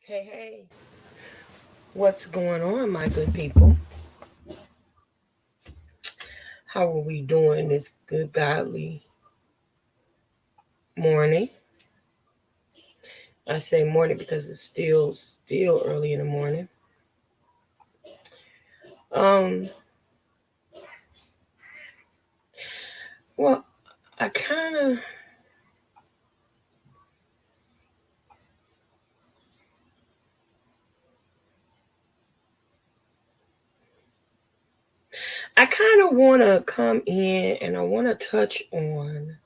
Hey, hey, what's going on, my good people? How are we doing this good, godly morning? I say morning because it's still early in the morning. Um, well, I kind of, I kind of want to come in and I want to touch on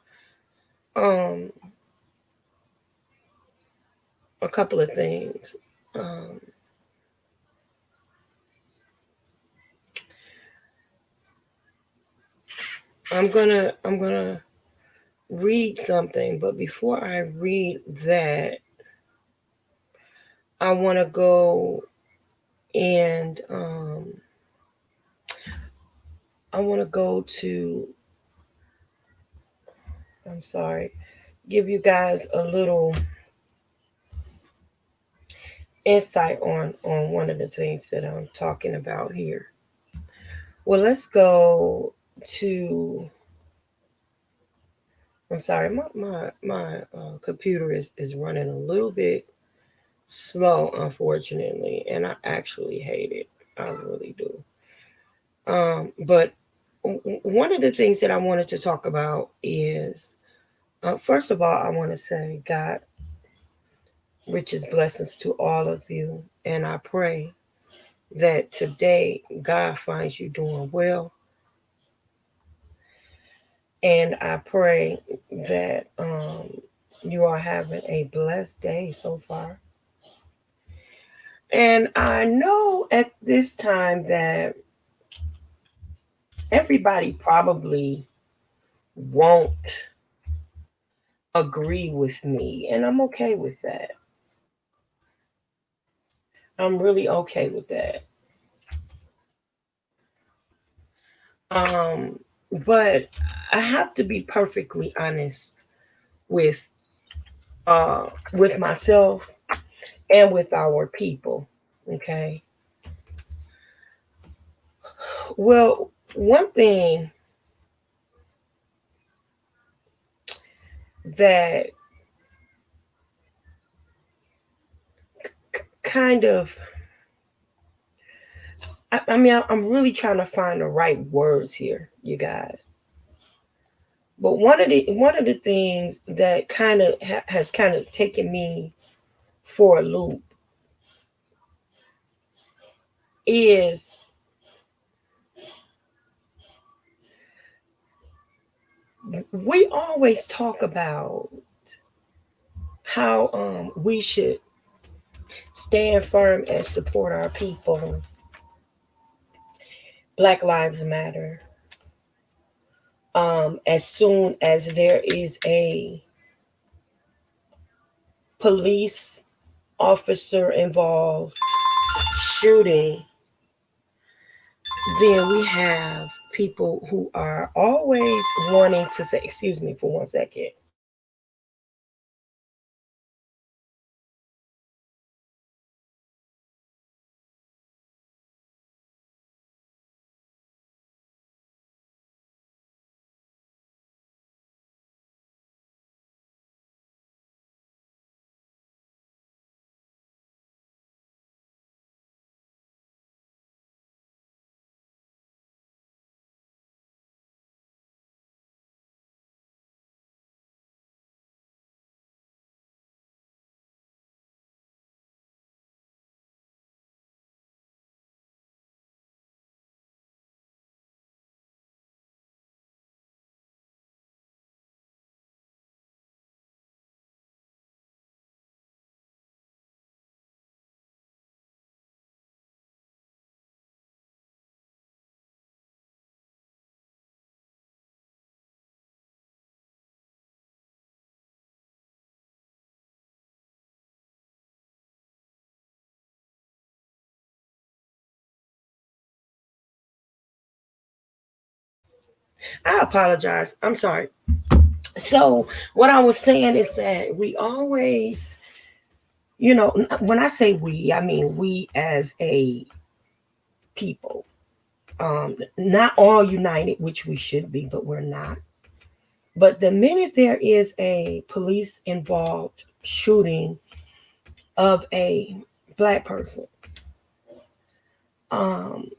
um a couple of things. Um, I'm gonna read something, but before I read that, I want to go and I want to go to, I'm sorry, give you guys a little insight on one of the things that I'm talking about here. Well, let's go to, I'm sorry, my computer is running a little bit slow, unfortunately, and I actually hate it. I really do. But one of the things that I wanted to talk about is, first of all, I want to say God richest blessings to all of you. And I pray that today God finds you doing well. And I pray that you are having a blessed day so far. And I know at this time that everybody probably won't agree with me. And I'm okay with that. I'm really okay with that. Um, but I have to be perfectly honest with with myself and with our people. Okay. Well, one thing that kind of, I'm really trying to find the right words here, you guys. But one of the things that kind of has kind of taken me for a loop is we always talk about how we should stand firm and support our people. Black Lives Matter. As soon as there is a police officer involved shooting, then we have people who are always wanting to say, excuse me for 1 second. I apologize. I'm sorry. So, what I was saying is that we always You know, when I say we, I mean we as a people. Not all united, which we should be, but we're not. But the minute there is a police involved shooting of a black person, um,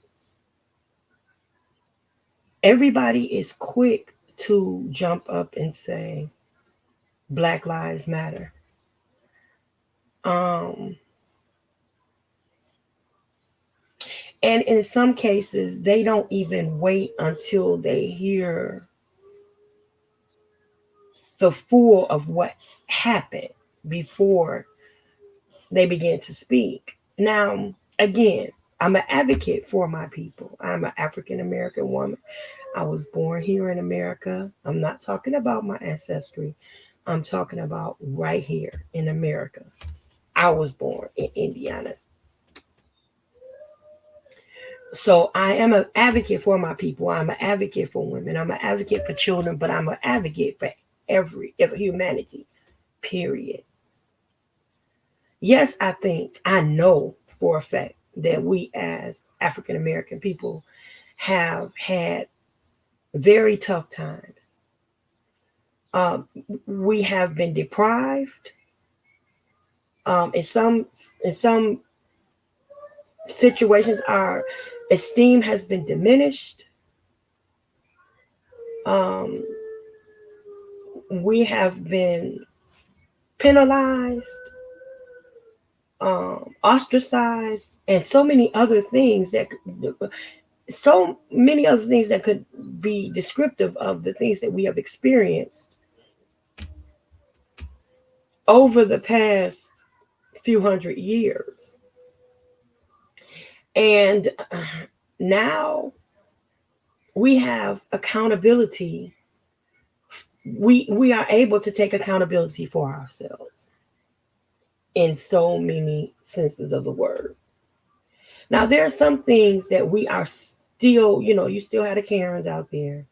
everybody is quick to jump up and say, Black Lives Matter. Um, and in some cases, they don't even wait until they hear the full of what happened before they begin to speak. Now, again, I'm an advocate for my people. I'm an African American woman. I was born here in America. I'm not talking about my ancestry. I'm talking about right here in America. I was born in Indiana. So I am an advocate for my people. I'm an advocate for women. I'm an advocate for children, but I'm an advocate for every humanity, period. Yes, I know for a fact that we as African American people have had very tough times. Um, we have been deprived. In some situations, our esteem has been diminished. Um, we have been penalized, ostracized, and so many other things that could be descriptive of the things that we have experienced over the past few hundred years. And now we have accountability. We are able to take accountability for ourselves in so many senses of the word. Now there are some things that we are still, you still have the Karens out there.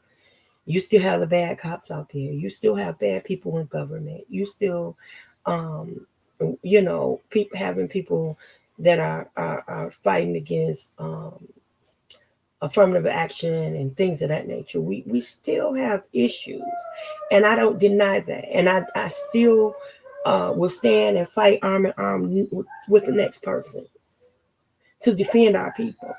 You still have the bad cops out there. You still have bad people in government. You still, um, having people that are fighting against affirmative action and things of that nature. We still have issues, and I don't deny that. And I still will stand and fight arm in arm with the next person to defend our people.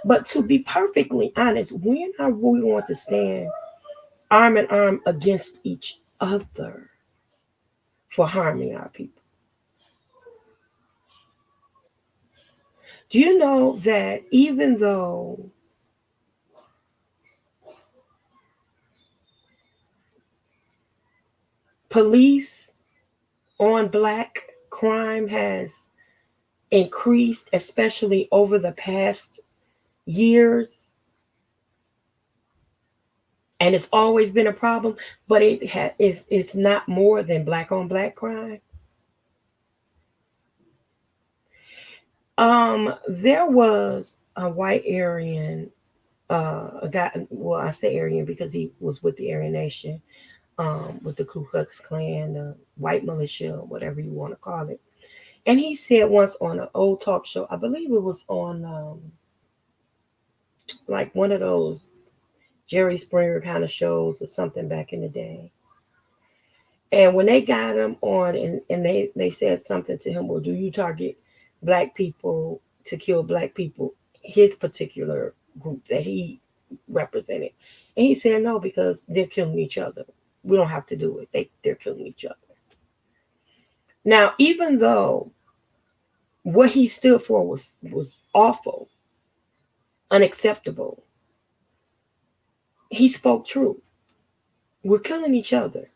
But to be perfectly honest, when are we going to stand arm in arm against each other for harming our people? Do you know that even though police on black crime has increased, especially over the past years, and it's always been a problem, but it's not more than black on black crime? There was a white Aryan, a guy. Well, I say Aryan because he was with the Aryan Nation, with the Ku Klux Klan, the white militia, whatever you want to call it. And he said once on an old talk show, I believe it was on like one of those Jerry Springer kind of shows or something back in the day. And when they got him on and they said something to him, well, do you target black people to kill black people, his particular group that he represented? And he said no, because they're killing each other. We don't have to do it. They're killing each other. Now, even though what he stood for was awful, unacceptable, he spoke truth. We're killing each other.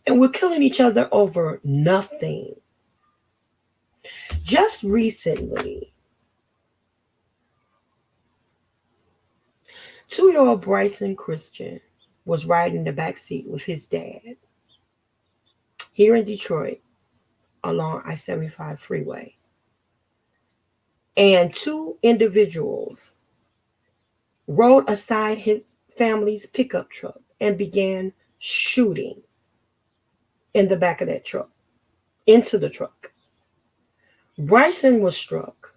And we're killing each other over nothing. Just recently, 2-year-old Bryson Christian was riding in the back seat with his dad here in Detroit along I-75 freeway. And two individuals rode aside his family's pickup truck and began shooting in the back of that truck, into the truck. Bryson was struck,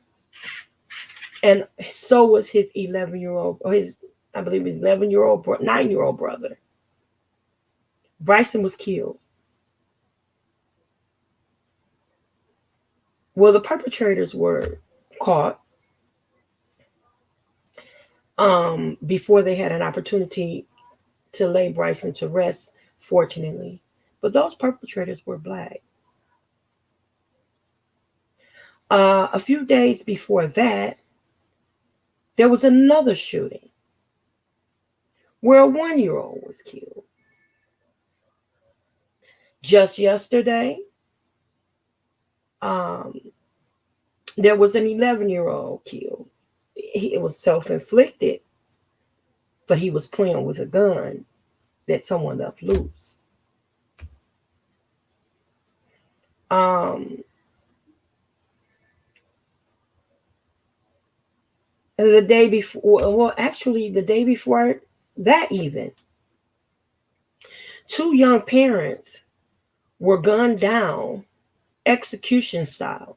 and so was his 11-year-old, or his, I believe, his 11-year-old, 9-year-old brother. Bryson was killed. Well, the perpetrators were caught before they had an opportunity to lay Bryson to rest, fortunately. But those perpetrators were black. A few days before that, there was another shooting where a 1-year-old was killed. Just yesterday, um, there was an 11-year-old killed. It was self inflicted, but he was playing with a gun that someone left loose. Um, the day before, well, actually, the day before that, even, two young parents were gunned down execution style.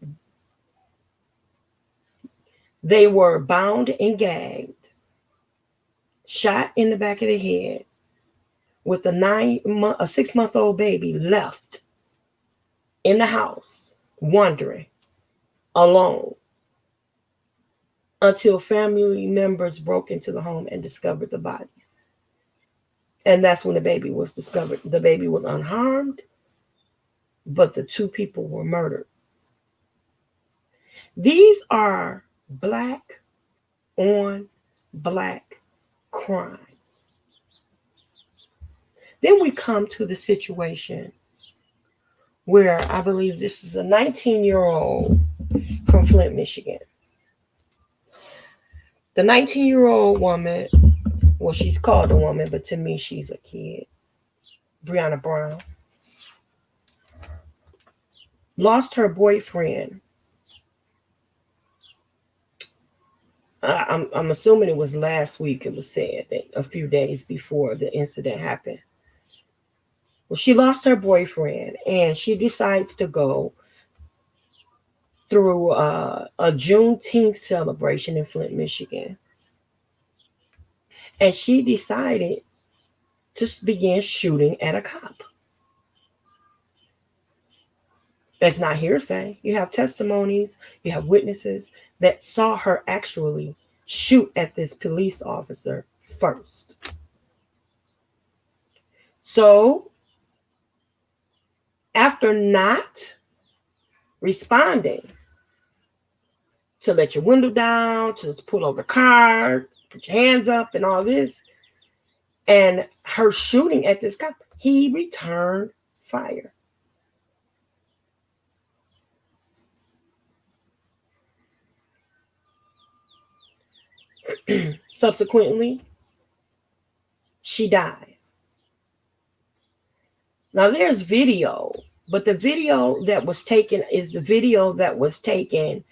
They were bound and gagged, shot in the back of the head, with a 6-month old baby left in the house, wandering alone, until family members broke into the home and discovered the bodies. And that's when the baby was discovered. The baby was unharmed, but the two people were murdered. These are black on black crimes. Then we come to the situation where I believe this is a 19-year-old from Flint, Michigan. The 19-year-old woman, well, she's called a woman, but to me, she's a kid. Breonna Brown lost her boyfriend. I'm assuming it was last week. It was said that a few days before the incident happened. Well, she lost her boyfriend, and she decides to go through a Juneteenth celebration in Flint, Michigan. And she decided to begin shooting at a cop. That's not hearsay. You have testimonies, you have witnesses that saw her actually shoot at this police officer first. So, after not responding to let your window down, to pull over the car, put your hands up, and all this, and her shooting at this cop, he returned fire. Subsequently, she dies. Now, there's video, but the video that was taken is the video that was taken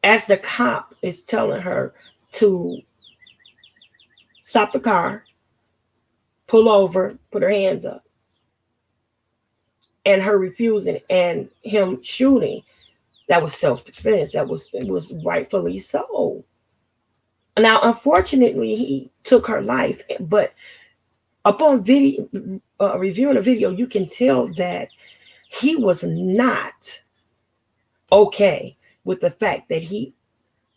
as the cop is telling her to stop the car, pull over, put her hands up, and her refusing, and him shooting. That was self-defense. It was rightfully so. Now, unfortunately, he took her life, but upon video reviewing the video, you can tell that he was not okay with the fact that he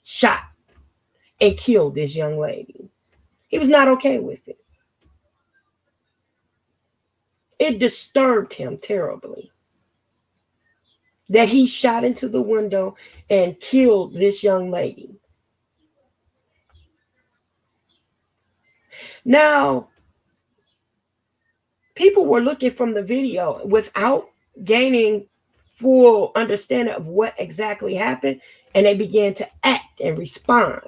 shot and killed this young lady. He was not okay with it. It disturbed him terribly that he shot into the window and killed this young lady. Now, people were looking from the video without gaining full understanding of what exactly happened, and they began to act and respond.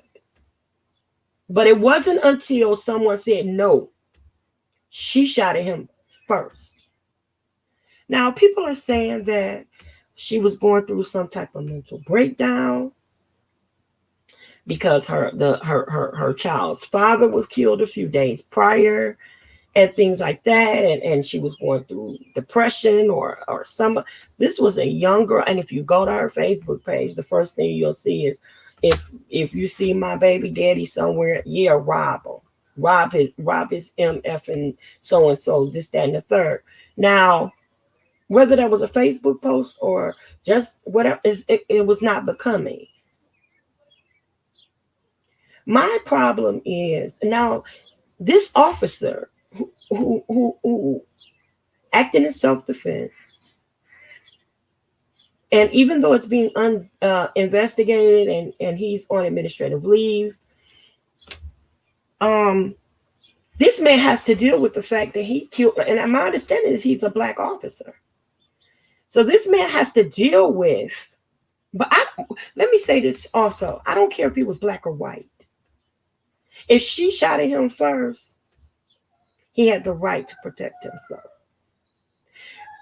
But it wasn't until someone said, no, she shot at him first. Now, people are saying that she was going through some type of mental breakdown because her child's father was killed a few days prior, and things like that. And she was going through depression or some. This was a young girl, and if you go to her Facebook page, the first thing you'll see is, if you see my baby daddy somewhere, yeah, rob him, rob his mf and so, this, that, and the third. Now, whether that was a Facebook post or just whatever, it was not becoming. My problem is now, this officer who acting in self-defense, and even though it's being investigated, and he's on administrative leave, um, this man has to deal with the fact that he killed, and my understanding is he's a black officer. So this man has to deal with, but let me say this also. I don't care if he was black or white. If she shot at him first, he had the right to protect himself.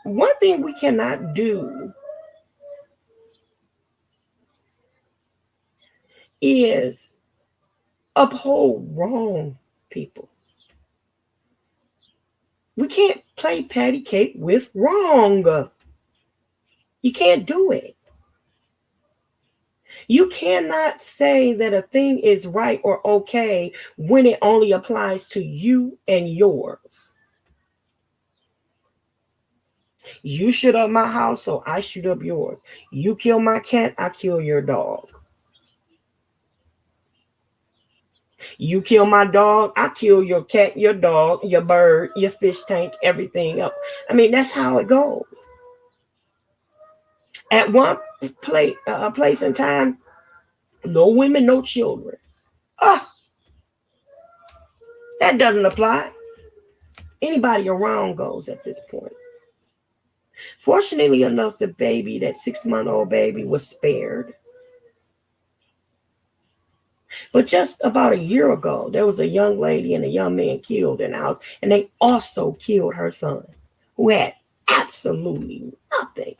One thing we cannot do is uphold wrong people. We can't play patty cake with wrong. You can't do it. You cannot say that a thing is right or okay when it only applies to you and yours. You shoot up my house, so I shoot up yours. You kill my cat, I kill your dog. You kill my dog, I kill your cat, your dog, your bird, your fish tank, everything else. I mean, that's how it goes. At one place in time, no women, no children. Ah, that doesn't apply. Anybody around goes at this point. Fortunately enough, the baby, that 6-month-old baby, was spared. But just about a year ago, there was a young lady and a young man killed in the house, and they also killed her son, who had absolutely nothing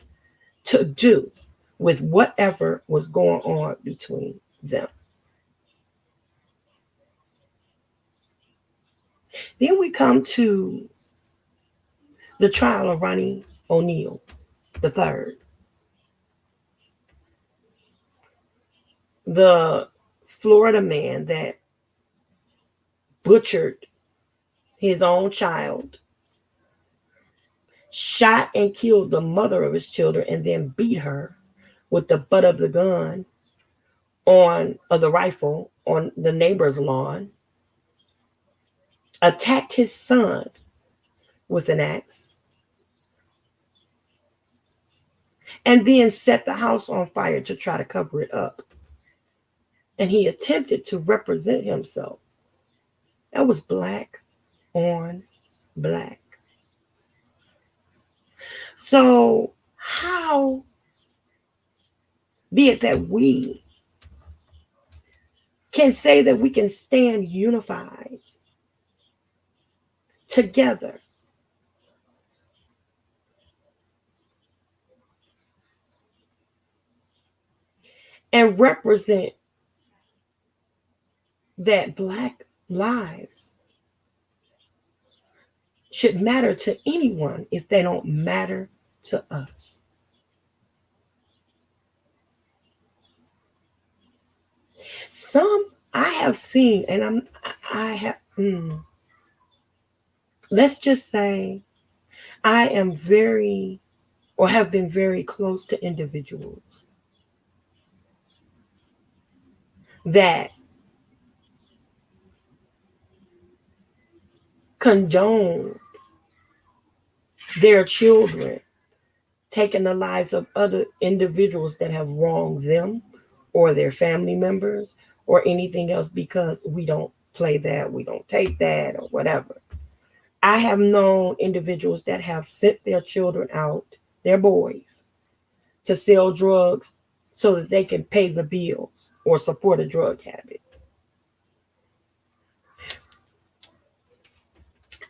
to do with whatever was going on between them. Then we come to the trial of Ronnie O'Neal III, the Florida man that butchered his own child, shot and killed the mother of his children, and then beat her with the butt of the gun of the rifle on the neighbor's lawn, attacked his son with an axe, and then set the house on fire to try to cover it up. And he attempted to represent himself. That was black on black. So how be it that we can say that we can stand unified together and represent that black lives should matter to anyone if they don't matter to us? Some I have seen, and I have, let's just say, I am very, or have been very close to individuals that condone their children taking the lives of other individuals that have wronged them or their family members or anything else, because we don't play that, we don't take that, or whatever. I have known individuals that have sent their children out, their boys, to sell drugs so that they can pay the bills or support a drug habit.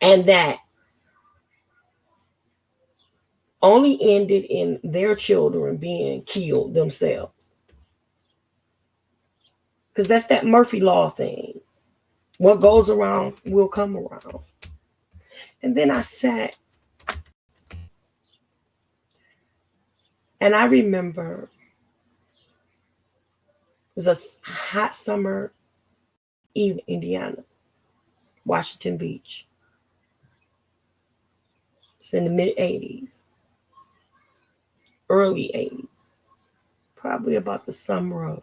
And that only ended in their children being killed themselves. Because that's that Murphy Law thing. What goes around will come around. And then I sat, and I remember it was a hot summer eve in Indiana, Washington Beach. It's in the mid 80s, early 80s, probably about the summer of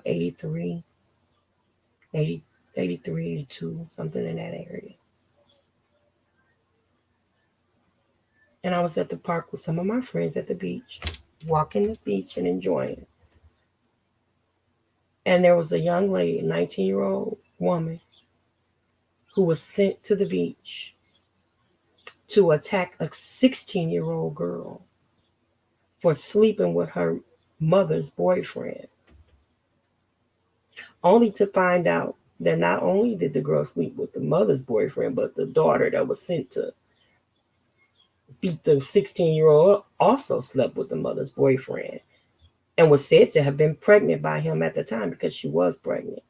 83, 80, 83, 82, something in that area. And I was at the park with some of my friends at the beach, walking the beach and enjoying. And there was a young lady, a 19-year-old woman, who was sent to the beach to attack a 16-year-old girl for sleeping with her mother's boyfriend, only to find out that not only did the girl sleep with the mother's boyfriend, but the daughter that was sent to beat the 16-year-old also slept with the mother's boyfriend and was said to have been pregnant by him at the time because she was pregnant.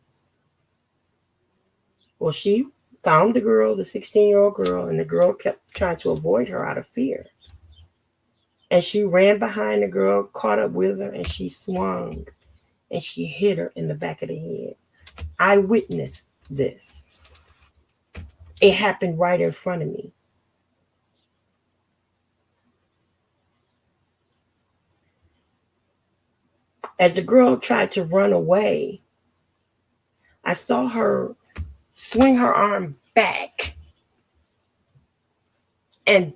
Well, she found the girl, the 16-year-old girl, and the girl kept trying to avoid her out of fear. And she ran behind the girl, caught up with her, and she swung and she hit her in the back of the head. I witnessed this. It happened right in front of me. As the girl tried to run away, I saw her swing her arm back. And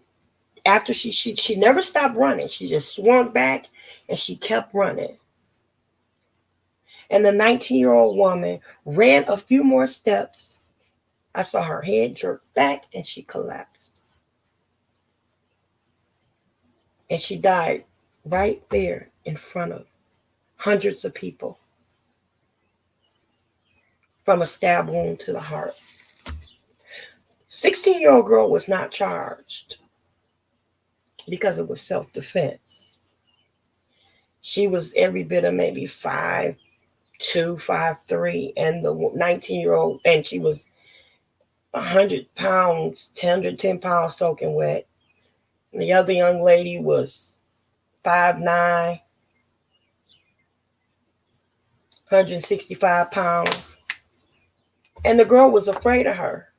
after she never stopped running, she just swung back and she kept running. And the 19-year-old woman ran a few more steps. I saw her head jerk back and she collapsed. And she died right there in front of hundreds of people from a stab wound to the heart. 16-year-old girl was not charged because it was self-defense. She was every bit of maybe 5'2", 5'3", and the 19-year-old, and she was 100 pounds, 110 pounds soaking wet. And the other young lady was 5'9", 165 pounds. And the girl was afraid of her.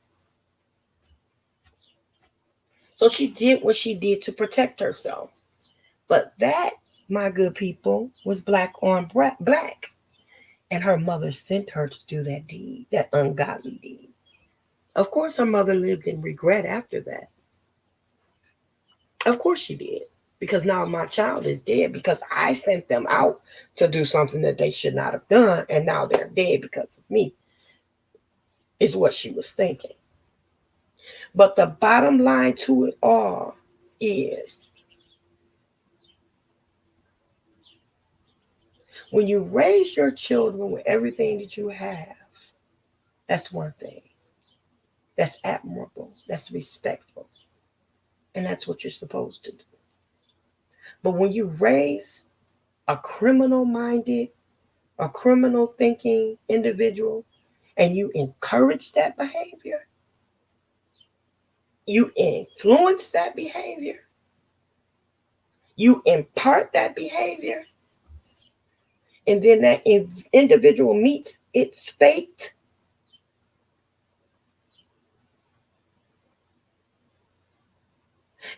So she did what she did to protect herself. But that, my good people, was black on black. And her mother sent her to do that deed, that ungodly deed. Of course, her mother lived in regret after that. Of course she did. Because now my child is dead because I sent them out to do something that they should not have done. And now they're dead because of me, is what she was thinking. But the bottom line to it all is when you raise your children with everything that you have, that's one thing. That's admirable. That's respectful. And that's what you're supposed to do. But when you raise a criminal-minded, a criminal-thinking individual, and you encourage that behavior, you influence that behavior, you impart that behavior, and then that individual meets its fate,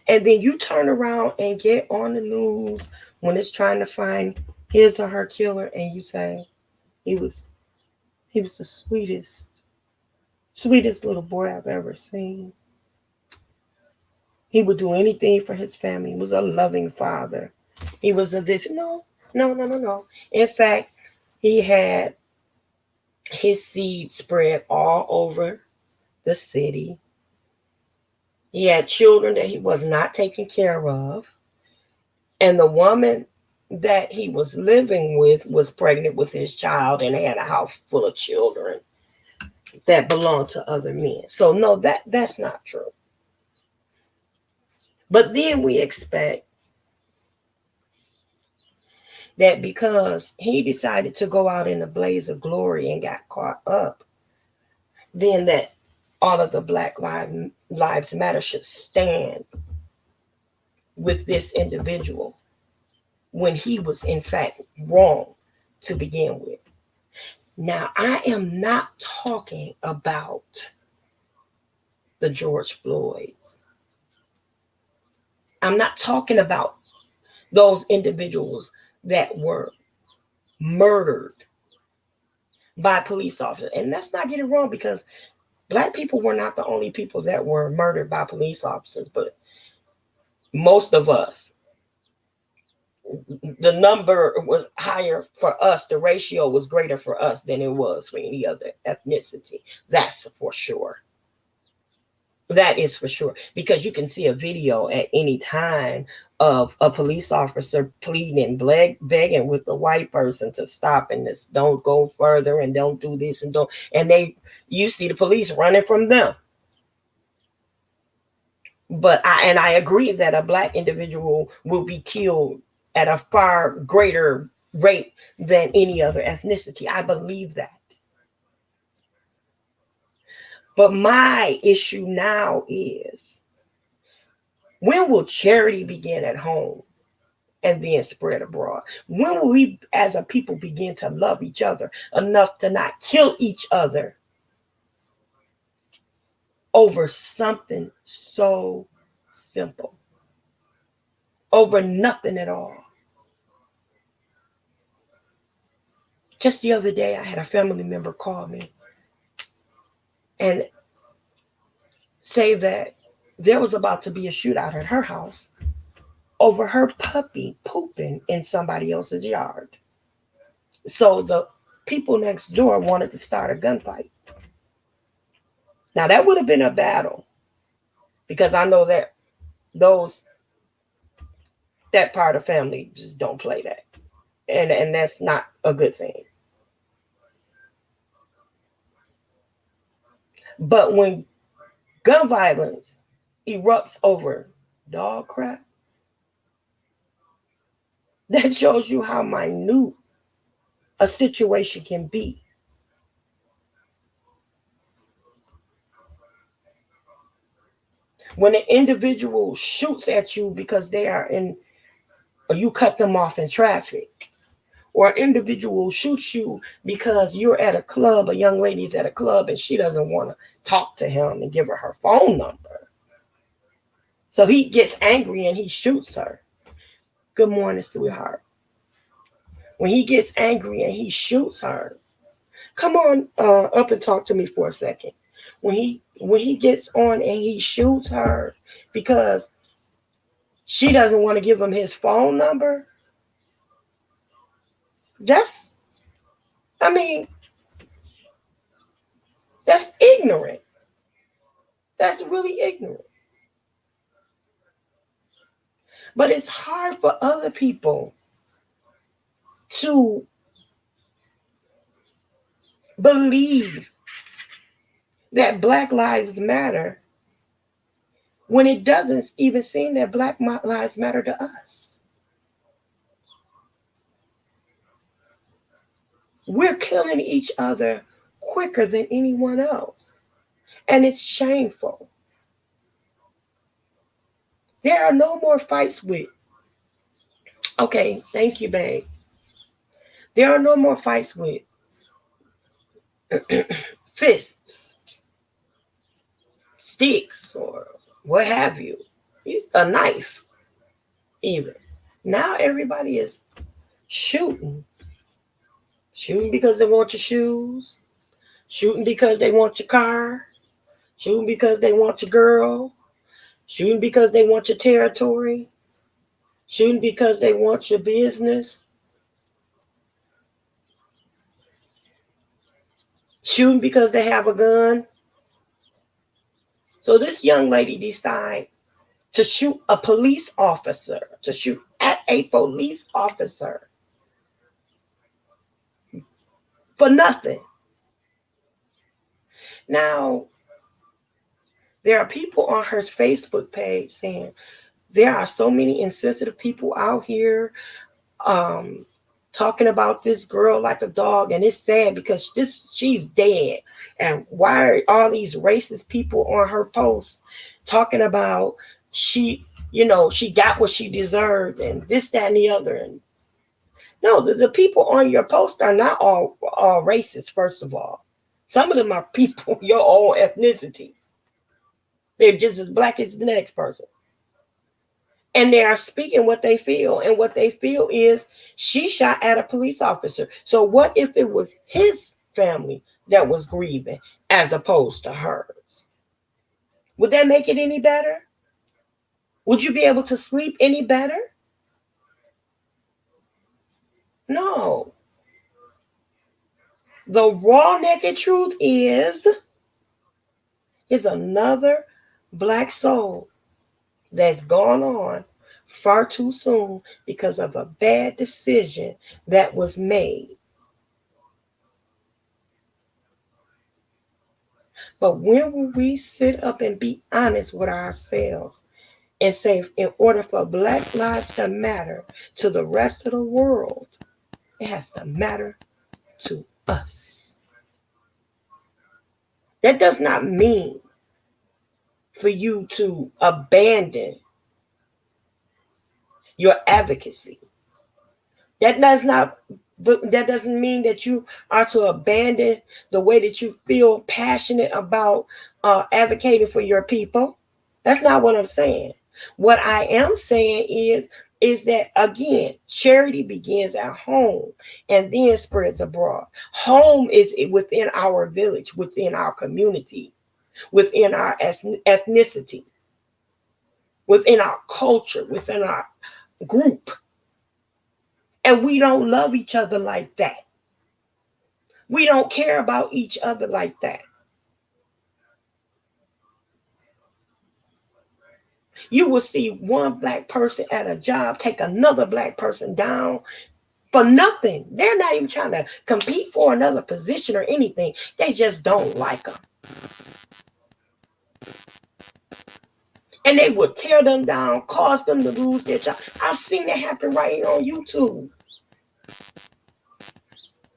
and then you turn around and get on the news when it's trying to find his or her killer, and you say, he was the sweetest little boy I've ever seen. He would do anything for his family. He was a loving father. He was a this. No. In fact, he had his seed spread all over the city. He had children that he was not taking care of. And the woman that he was living with was pregnant with his child, and they had a house full of children that belonged to other men. So no, that's not true. But then we expect that because he decided to go out in a blaze of glory and got caught up, then that all of the Lives Matter should stand with this individual when he was in fact wrong to begin with. Now, I am not talking about the George Floyds. I'm not talking about those individuals that were murdered by police officers. And let's not get it wrong, because Black people were not the only people that were murdered by police officers, but most of us, the number was higher for us. The ratio was greater for us than it was for any other ethnicity. That's for sure. That is for sure. Because you can see a video at any time of a police officer pleading, begging with the white person to stop and this, don't go further and don't do this and don't. And you see the police running from them. But I agree that a Black individual will be killed at a far greater rate than any other ethnicity. I believe that. But my issue now is, when will charity begin at home and then spread abroad? When will we as a people begin to love each other enough to not kill each other over something so simple, over nothing at all? Just the other day, I had a family member call me and say that there was about to be a shootout at her house over her puppy pooping in somebody else's yard. So the people next door wanted to start a gunfight. Now, that would have been a battle, because I know that that part of family just don't play that. And that's not a good thing. But when gun violence erupts over dog crap, that shows you how minute a situation can be. When an individual shoots at you because they are or you cut them off in traffic, or an individual shoots you because you're at a club, a young lady's at a club and she doesn't want to talk to him and give her phone number. So he gets angry and he shoots her. Good morning, sweetheart. When he gets angry and he shoots her, come on up and talk to me for a second. When he gets on and he shoots her because she doesn't want to give him his phone number, that's ignorant. That's really ignorant. But it's hard for other people to believe that Black Lives Matter when it doesn't even seem that Black Lives Matter to us. We're killing each other quicker than anyone else. And it's shameful. There are no more fights with, okay, thank you, babe. There are no more fights with fists, sticks, or what have you. It's a knife, even. Now everybody is shooting. Shooting because they want your shoes. Shooting because they want your car. Shooting because they want your girl. Shooting because they want your territory. Shooting because they want your business. Shooting because they have a gun. So this young lady decides to shoot a police officer, to shoot at a police officer for nothing. Now, there are people on her Facebook page saying there are so many insensitive people out here talking about this girl like a dog, and it's sad because she's dead. And why are all these racist people on her post talking about she, she got what she deserved and this, that, and the other? And no, the people on your post are not all racist, first of all. Some of them are people your own ethnicity. They're just as black as the next person. And they are speaking what they feel. And what they feel is she shot at a police officer. So what if it was his family that was grieving as opposed to hers? Would that make it any better? Would you be able to sleep any better? No. The raw naked truth is another black soul that's gone on far too soon because of a bad decision that was made. But when will we sit up and be honest with ourselves and say, in order for Black lives to matter to the rest of the world, it has to matter to us? That does not mean for you to abandon your advocacy. That doesn't mean that you are to abandon the way that you feel passionate about advocating for your people. That's not what I'm saying. What I am saying is that, again, charity begins at home and then spreads abroad. Home is within our village, within our community, within our ethnicity, within our culture, within our group. And we don't love each other like that. We don't care about each other like that. You will see one black person at a job take another black person down for nothing. They're not even trying to compete for another position or anything. They just don't like them. And they will tear them down, cause them to lose their job. I've seen it happen right here on YouTube.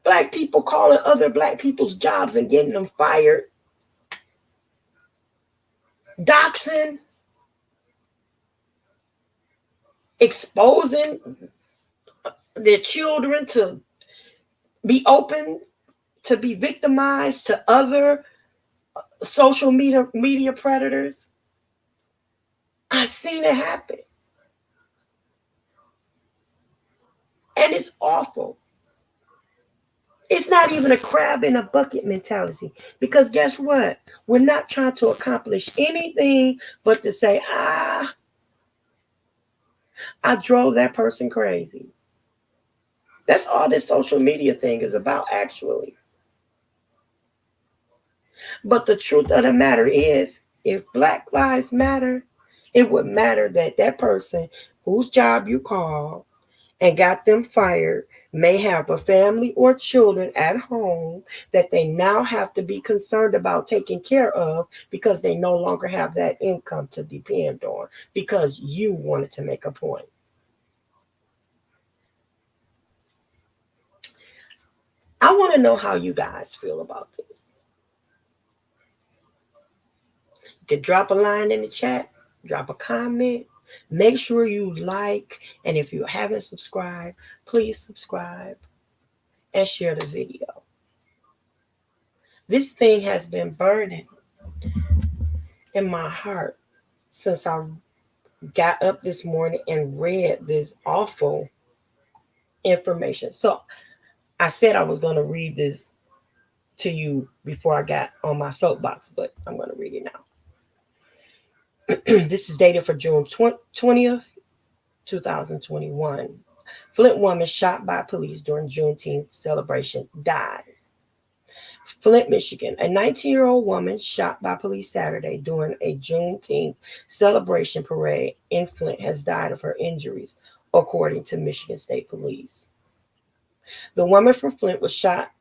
Black people calling other black people's jobs and getting them fired. Doxing. Exposing their children to be open, to be victimized to other social media predators. I've seen it happen. And it's awful. It's not even a crab in a bucket mentality. Because guess what? We're not trying to accomplish anything but to say, I drove that person crazy. That's all this social media thing is about, actually. But the truth of the matter is, if Black lives matter, it would matter that that person whose job you called and got them fired may have a family or children at home that they now have to be concerned about taking care of because they no longer have that income to depend on because you wanted to make a point. I want to know how you guys feel about this. You can drop a line in the chat, drop a comment. Make sure you like, and if you haven't subscribed, please subscribe and share the video. This thing has been burning in my heart since I got up this morning and read this awful information. So I said I was going to read this to you before I got on my soapbox, but I'm going to read it now. This is dated for June 20th, 2021. Flint woman shot by police during Juneteenth celebration dies. Flint, Michigan. A 19-year-old woman shot by police Saturday during a Juneteenth celebration parade in Flint has died of her injuries, according to Michigan State Police. The woman from Flint was shot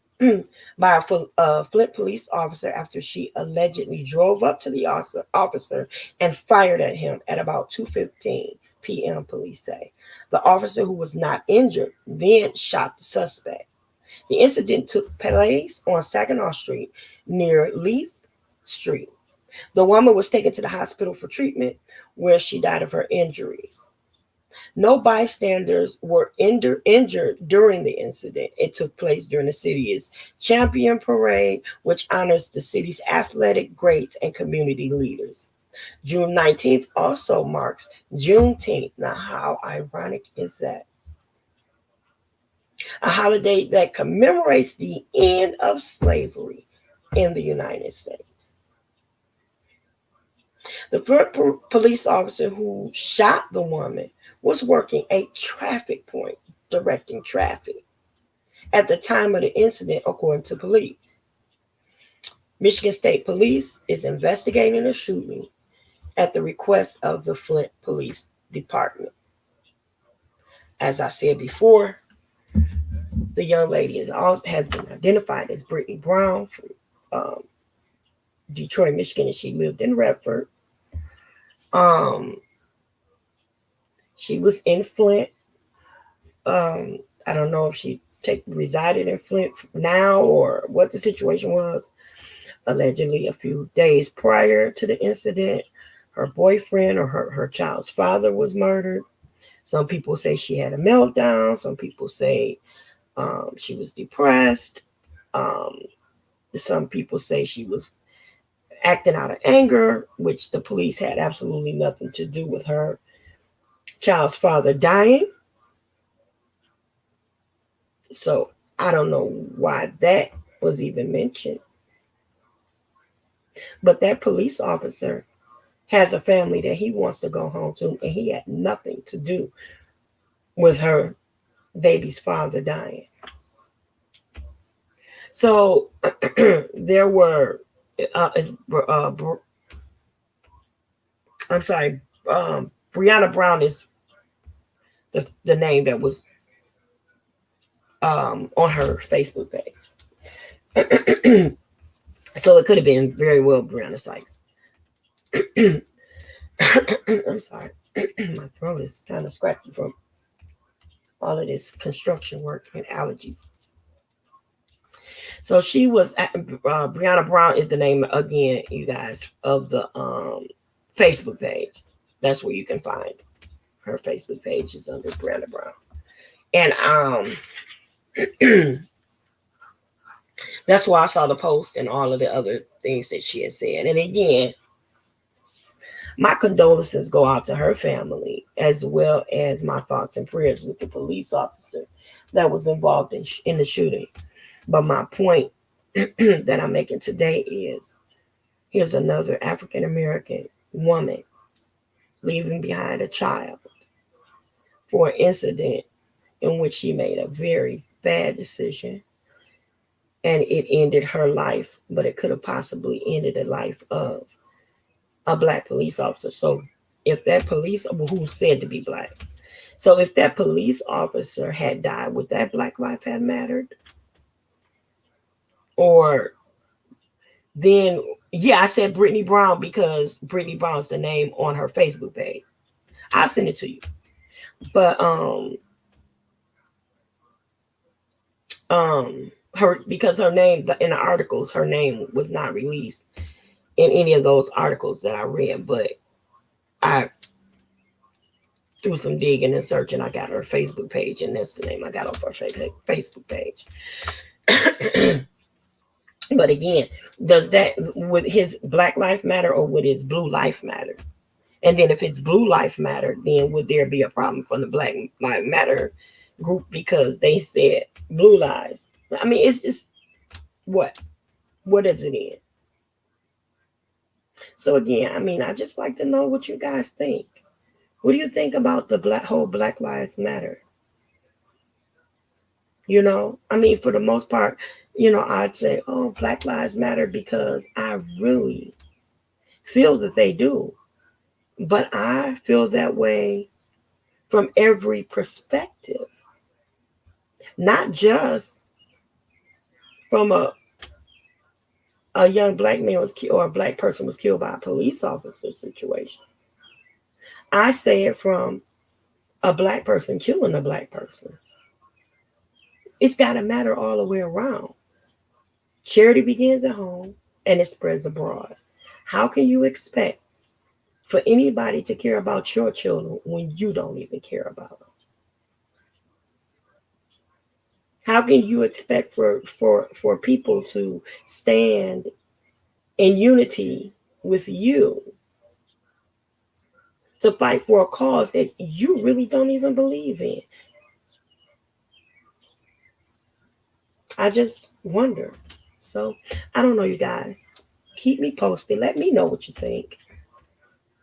by a Flint police officer after she allegedly drove up to the officer and fired at him at about 2:15 p.m., police say. The officer, who was not injured, then shot the suspect. The incident took place on Saginaw Street near Leith Street. The woman was taken to the hospital for treatment, where she died of her injuries. No bystanders were injured during the incident. It took place during the city's Champion Parade, which honors the city's athletic greats and community leaders. June 19th also marks Juneteenth. Now, how ironic is that? A holiday that commemorates the end of slavery in the United States. The first police officer who shot the woman was working a traffic point, directing traffic at the time of the incident, according to police. Michigan State Police is investigating a shooting at the request of the Flint Police Department. As I said before, the young lady has been identified as Brittany Brown from Detroit, Michigan, and she lived in Redford. She was in Flint. I don't know if she resided in Flint now or what the situation was. Allegedly, a few days prior to the incident, her boyfriend or her child's father was murdered. Some people say she had a meltdown. Some people say she was depressed. Some people say she was acting out of anger, which the police had absolutely nothing to do with her child's father dying. So I don't know why that was even mentioned. But that police officer has a family that he wants to go home to, and he had nothing to do with her baby's father dying. So there were, I'm sorry, Brianna Brown is the name that was on her Facebook page. So it could have been very well Brianna Sykes. I'm sorry. My throat is kind of scratchy from all of this construction work and allergies. So she was Brianna Brown is the name again, you guys, of the Facebook page. That's where you can find her Facebook page is under Brianna Brown. And that's why I saw the post and all of the other things that she had said. And again, my condolences go out to her family, as well as my thoughts and prayers with the police officer that was involved in the shooting. But my point that I'm making today is, here's another African American woman leaving behind a child for an incident in which she made a very bad decision, and it ended her life, but it could have possibly ended the life of a black police officer. So if that police, who's said to be black, so if that police officer had died, would that black life have mattered? Or then, yeah, I said Brittany Brown because Brittany Brown's the name on her Facebook page. I'll send it to you. But her, because her name in the articles, her name was not released in any of those articles that I read, but I through some digging and searching, I got her Facebook page, and that's the name I got off her Facebook page. But again, does that, would his black life matter or would his blue life matter? And then if it's blue life matter, then would there be a problem from the Black Lives Matter group because they said blue lives? I mean, it's just what is it in? So again, I mean, I just like to know what you guys think. What do you think about the whole Black Lives Matter? You know, I mean, for the most part, you know, I'd say, oh, Black Lives Matter because I really feel that they do. But I feel that way from every perspective, not just from a young black man was killed or a black person was killed by a police officer situation. I say it from a black person killing a black person. It's got to matter all the way around. Charity begins at home and it spreads abroad. How can you expect for anybody to care about your children when you don't even care about them? How can you expect for people to stand in unity with you to fight for a cause that you really don't even believe in? I just wonder. So I don't know, you guys. Keep me posted. Let me know what you think.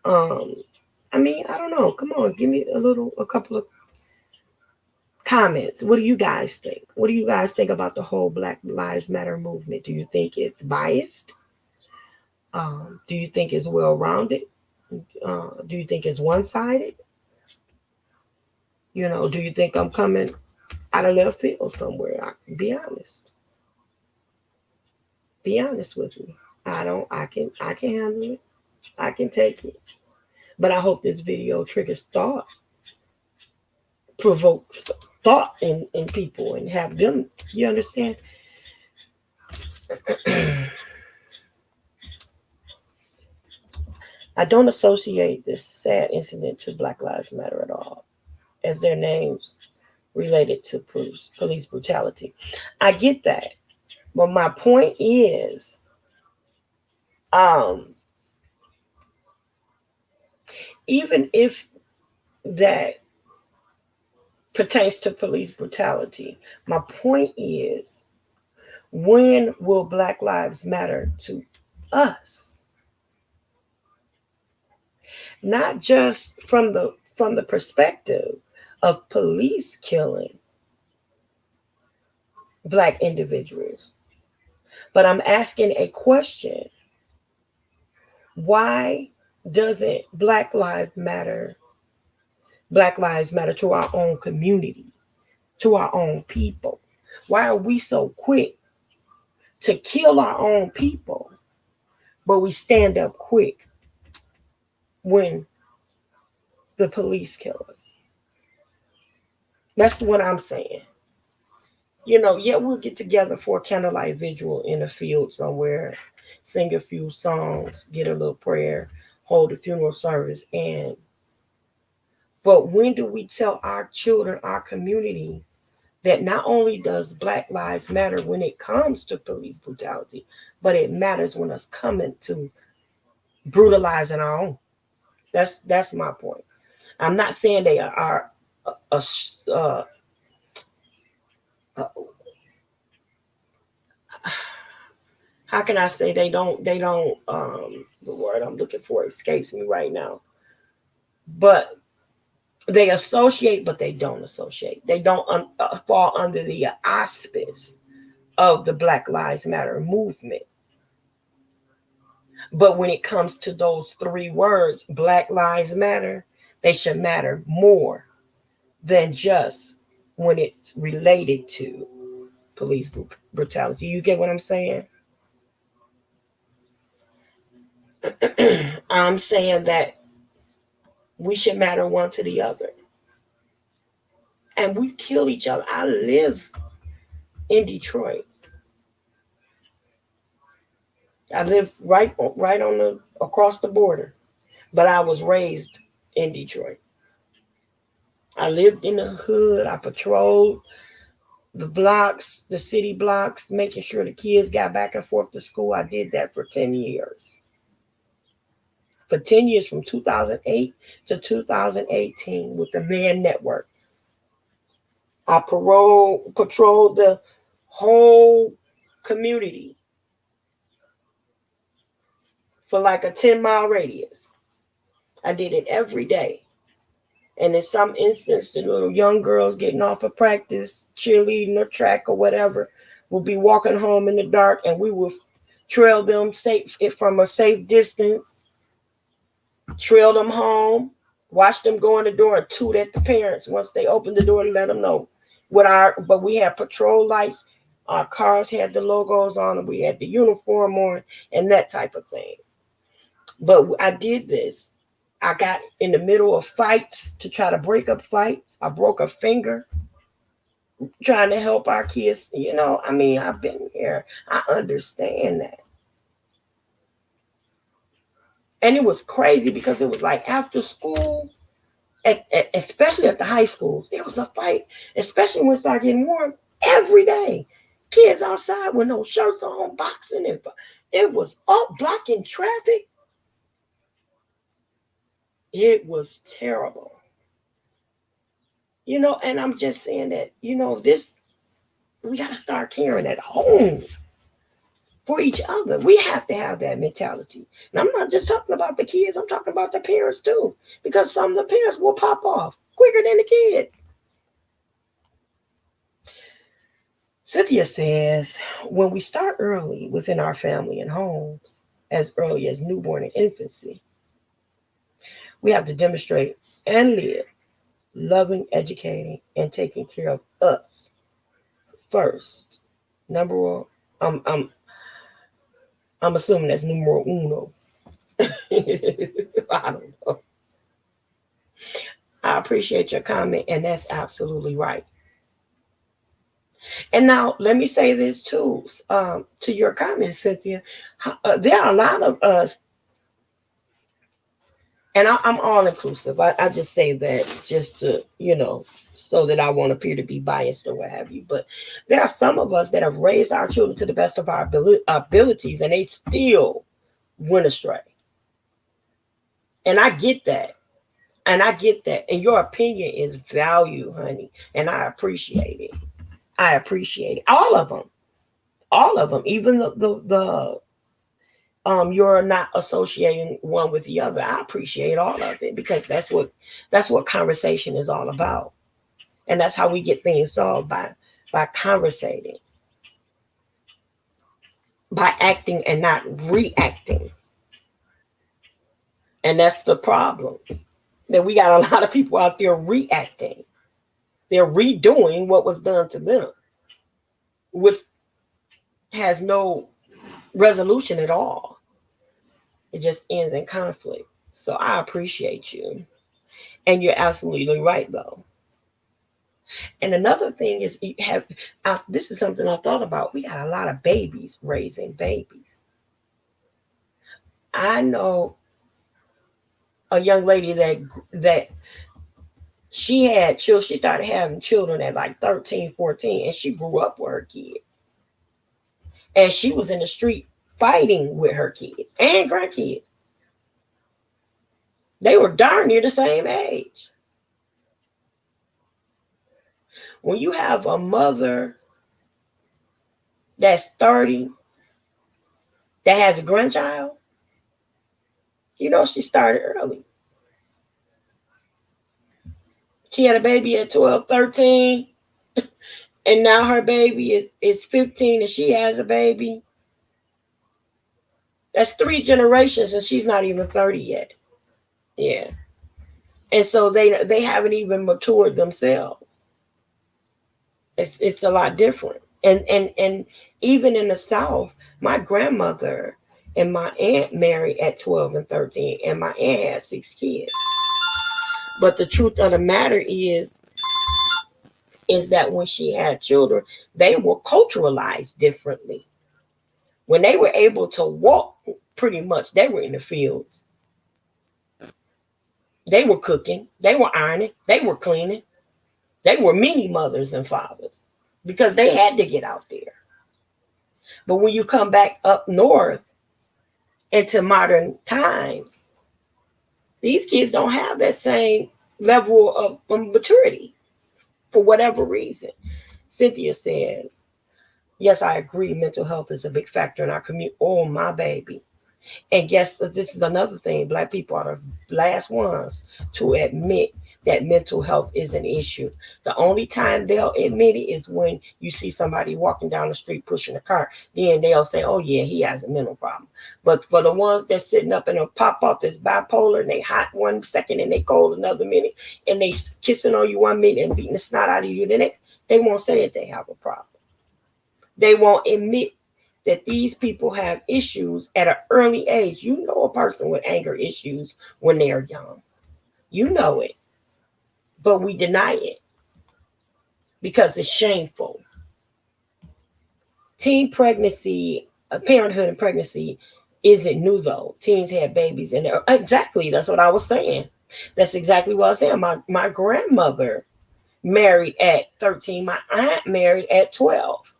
Um, I mean, I don't know. Come on, give me a couple of comments. What do you guys think? What do you guys think about the whole Black Lives Matter movement? Do you think it's biased? Do you think it's well rounded? Do you think it's one sided? Do you think I'm coming out of left field somewhere? Be honest. Be honest with me. I don't. I can handle it. I can take it. But I hope this video triggers thought, provoke thought in people, and have them. You understand? I don't associate this sad incident to Black Lives Matter at all, as their names related to police brutality. I get that. But my point is, um, even if that pertains to police brutality, my point is, when will Black Lives matter to us? Not just from the perspective of police killing Black individuals, but I'm asking a question. Why doesn't Black Lives Matter to our own community, to our own people? Why are we so quick to kill our own people, but we stand up quick when the police kill us? That's what I'm saying. Yeah, we'll get together for a candlelight vigil in a field somewhere, sing a few songs, get a little prayer, hold a funeral service, but when do we tell our children, our community, that not only does Black Lives matter when it comes to police brutality, but it matters when it's coming to brutalizing our own? That's my point. I'm not saying they are a, uh, uh, how can I say they don't the word I'm looking for escapes me right now. But they associate, but they don't associate. They don't fall under the auspice of the Black Lives Matter movement. But when it comes to those three words, Black Lives Matter, they should matter more than just when it's related to police brutality. You get what I'm saying? I'm saying that we should matter one to the other. And we kill each other. I live in Detroit. I live right on the across the border, but I was raised in Detroit. I lived in the hood. I patrolled the blocks, the city blocks, making sure the kids got back and forth to school. I did that for 10 years. For 10 years, from 2008 to 2018, with the Man Network. I patrolled the whole community for like a 10-mile radius. I did it every day. And in some instances, the little young girls getting off of practice, cheerleading or track or whatever, will be walking home in the dark, and we will trail them safe from a safe distance, trail them home, watch them go in the door and toot at the parents once they open the door to let them know. But we had patrol lights. Our cars had the logos on them. We had the uniform on and that type of thing. But I did this I got in the middle of fights to try to break up fights. I broke a finger trying to help our kids. I mean, I've been here. I understand that. And it was crazy because it was like after school, especially at the high schools, there was a fight, especially when it started getting warm every day. Kids outside with no shirts on, boxing, and it was up blocking traffic. It was terrible. And I'm just saying that, this, we got to start caring at home for each other. We have to have that mentality. And I'm not just talking about the kids, I'm talking about the parents too, because some of the parents will pop off quicker than the kids. Cynthia says, when we start early within our family and homes, as early as newborn and infancy, we have to demonstrate and live loving, educating, and taking care of us first. Number one, I'm assuming that's numero uno. I don't know. I appreciate your comment, and that's absolutely right. And now let me say this too, to your comment, Cynthia. There are a lot of us, and I'm all inclusive. I just say that just to, so that I won't appear to be biased or what have you. But there are some of us that have raised our children to the best of our abilities, and they still went astray. And I get that. And I get that. And your opinion is value, honey. And I appreciate it. I appreciate it. All of them. All of them. Even the you're not associating one with the other. I appreciate all of it because that's what conversation is all about. And that's how we get things solved, by conversating, by acting and not reacting. And that's the problem. That we got a lot of people out there reacting. They're redoing what was done to them, which has no resolution at all. It just ends in conflict. So I appreciate you. And you're absolutely right, though. And another thing is, this is something I thought about. We got a lot of babies raising babies. I know a young lady that she had children. She started having children at like 13, 14, and she grew up with her kids. And she was in the street fighting with her kids and grandkids. They were darn near the same age. When you have a mother that's 30 that has a grandchild, she started early. She had a baby at 12, 13, and now her baby is 15 and she has a baby. That's 3 generations and she's not even 30 yet. Yeah. And so they haven't even matured themselves. It's a lot different. And even in the South, my grandmother and my aunt married at 12 and 13, and my aunt had 6 kids. But the truth of the matter is that when she had children, they were culturalized differently. When they were able to walk, pretty much, they were in the fields. They were cooking, they were ironing, they were cleaning. They were mini mothers and fathers because they had to get out there. But when you come back up north into modern times, these kids don't have that same level of maturity for whatever reason. Cynthia says, yes, I agree. Mental health is a big factor in our community. Oh, my baby. And guess this is another thing. Black people are the last ones to admit that mental health is an issue. The only time they'll admit it is when you see somebody walking down the street pushing a car. Then they'll say, oh, yeah, he has a mental problem. But for the ones that's sitting up in a pop-up that's bipolar and they hot 1 second and they cold another minute and they kissing on you 1 minute and beating the snot out of you the next, they won't say that they have a problem. They won't admit that these people have issues at an early age. You know a person with anger issues when they are young. You know it, but we deny it because it's shameful. Teen pregnancy, parenthood and pregnancy isn't new though. Teens had babies and exactly that's what I was saying. That's exactly what I was saying. My grandmother married at 13. My aunt married at 12.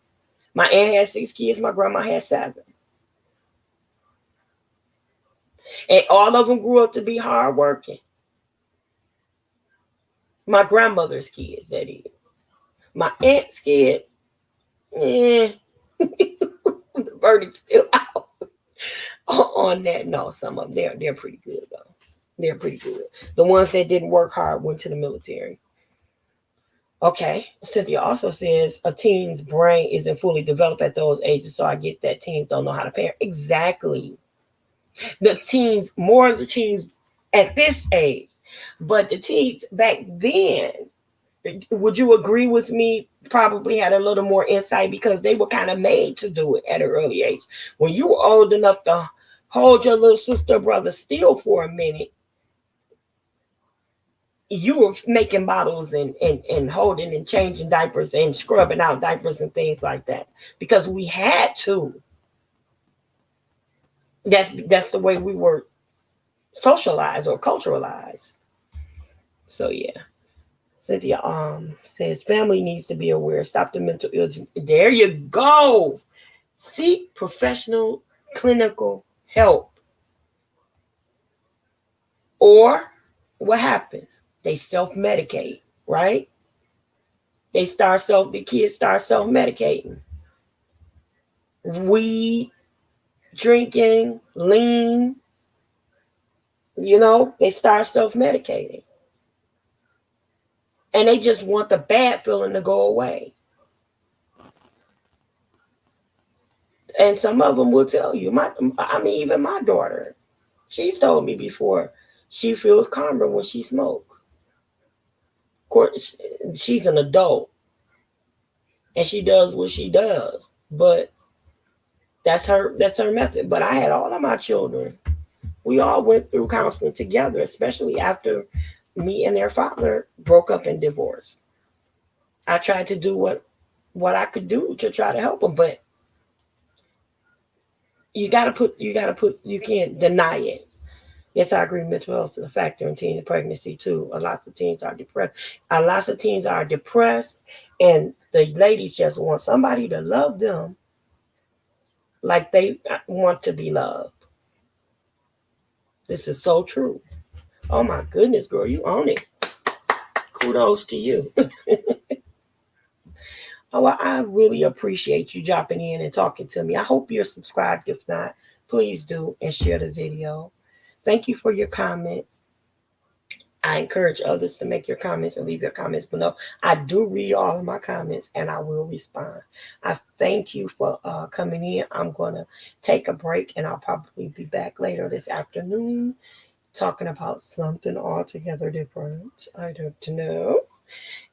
My aunt had 6 kids. My grandma had 7. And all of them grew up to be hardworking. My grandmother's kids, that is. My aunt's kids, eh, the verdict's still out on that. No, some of them, they're pretty good, though. They're pretty good. The ones that didn't work hard went to the military. Okay. Cynthia also says a teen's brain isn't fully developed at those ages, so I get that teens don't know how to parent. Exactly. The teens, more of the teens at this age, but the teens back then, would you agree with me? Probably had a little more insight because they were kind of made to do it at an early age. When you were old enough to hold your little sister or brother still for a minute, you were making bottles and holding and changing diapers and scrubbing out diapers and things like that because we had to. That's the way we were socialized or culturalized. So yeah. Cynthia says family needs to be aware. Stop the mental illness. There you go. Seek professional clinical help. Or what happens? They self-medicate, right? The kids start self-medicating. Weed, drinking, lean, they start self-medicating. And they just want the bad feeling to go away. And some of them will tell you, even my daughter, she's told me before, she feels calmer when she smokes. Of course, she's an adult and she does what she does, but that's her method. But I had all of my children. We all went through counseling together, especially after me and their father broke up and divorced. I tried to do what I could do to try to help them, but you can't deny it. Yes, I agree. Mental health is a factor in teen pregnancy too. A lot of teens are depressed. A lot of teens are depressed, and the ladies just want somebody to love them like they want to be loved. This is so true. Oh my goodness, girl, you own it. Kudos to you. Oh, well, I really appreciate you dropping in and talking to me. I hope you're subscribed. If not, please do and share the video. Thank you for your comments. I encourage others to make your comments and leave your comments below. I do read all of my comments and I will respond. I thank you for coming in. I'm going to take a break and I'll probably be back later this afternoon talking about something altogether different. I don't know.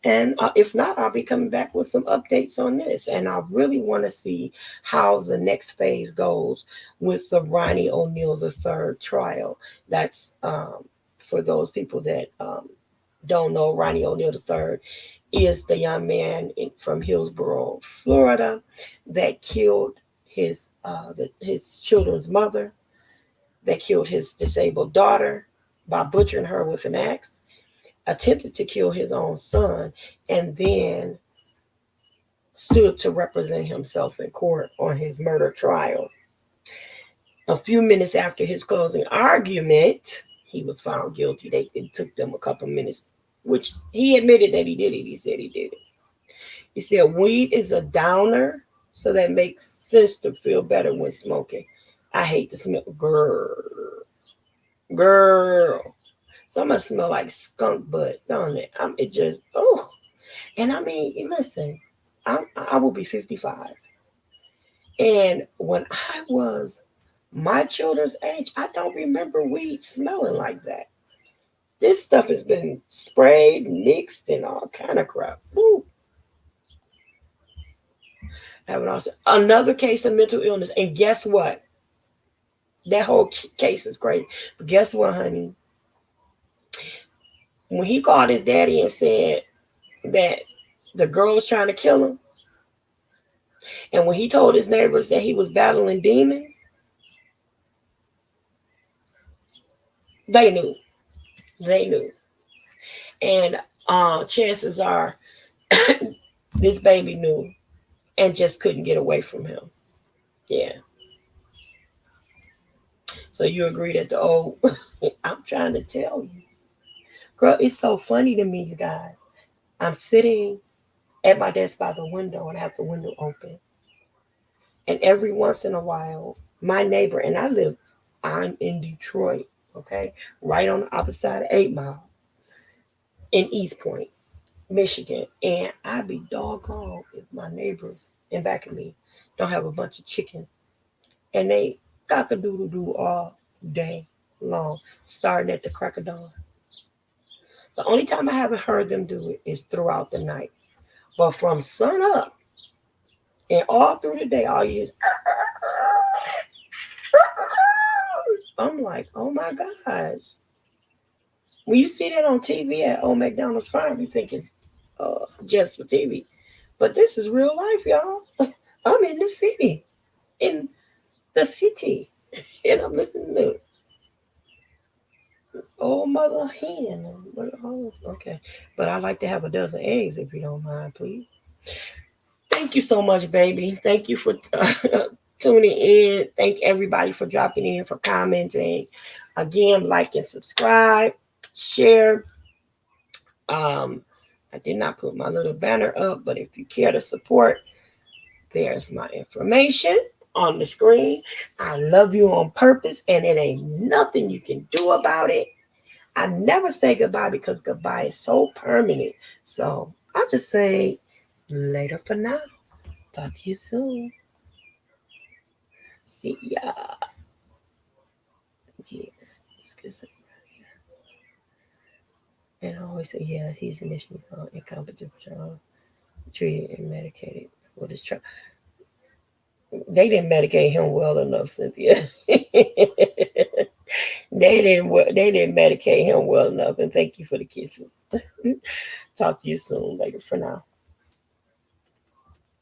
And if not, I'll be coming back with some updates on this. And I really want to see how the next phase goes with the Ronnie O'Neal III trial. That's for those people that don't know. Ronnie O'Neal III is the young man from Hillsborough, Florida, that killed his children's mother, that killed his disabled daughter by butchering her with an axe, attempted to kill his own son, and then stood to represent himself in court on his murder trial. A few minutes after his closing argument, he was found guilty. It took them a couple minutes, which he admitted that he did it. He said he did it. He said weed is a downer, so that makes sense to feel better when smoking. I hate the smell. Girl. Some of it smell like skunk butt, don't it? It just, oh. And I mean, listen, I will be 55. And when I was my children's age, I don't remember weed smelling like that. This stuff has been sprayed, mixed, and all kind of crap. Ooh. Having also another case of mental illness. And guess what? That whole case is crazy. But guess what, honey? When he called his daddy and said that the girl was trying to kill him, and when he told his neighbors that he was battling demons, they knew. They knew. And chances are this baby knew and just couldn't get away from him. Yeah. So you agree that the old, I'm trying to tell you. Girl, it's so funny to me, you guys. I'm sitting at my desk by the window and I have the window open. And every once in a while, my neighbor, and I'm in Detroit, okay? Right on the opposite side of 8 Mile in East Point, Michigan. And I be doggone if my neighbors in back of me don't have a bunch of chickens. And they cock-a-doodle-doo all day long, starting at the crack of dawn. The only time I haven't heard them do it is throughout the night. But from sun up and all through the day, all you I'm like, oh my gosh. When you see that on TV at Old McDonald's Farm, you think it's just for TV. But this is real life, y'all. I'm in the city. In the city. And I'm listening to old mother hen. Okay. But I like to have a dozen eggs if you don't mind, please. Thank you so much, baby. Thank you for tuning in. Thank everybody for dropping in, for commenting. Again, like and subscribe, share. I did not put my little banner up, but if you care to support, there's my information on the screen. I love you on purpose, and it ain't nothing you can do about it. I never say goodbye because goodbye is so permanent. So I'll just say later for now. Talk to you soon. See ya. Yes. Excuse me. And I always say, yeah, he's initially incompetent, treated and medicated for this trial. They didn't medicate him well enough, Cynthia. They didn't medicate him well enough. And thank you for the kisses. Talk to you soon later for now.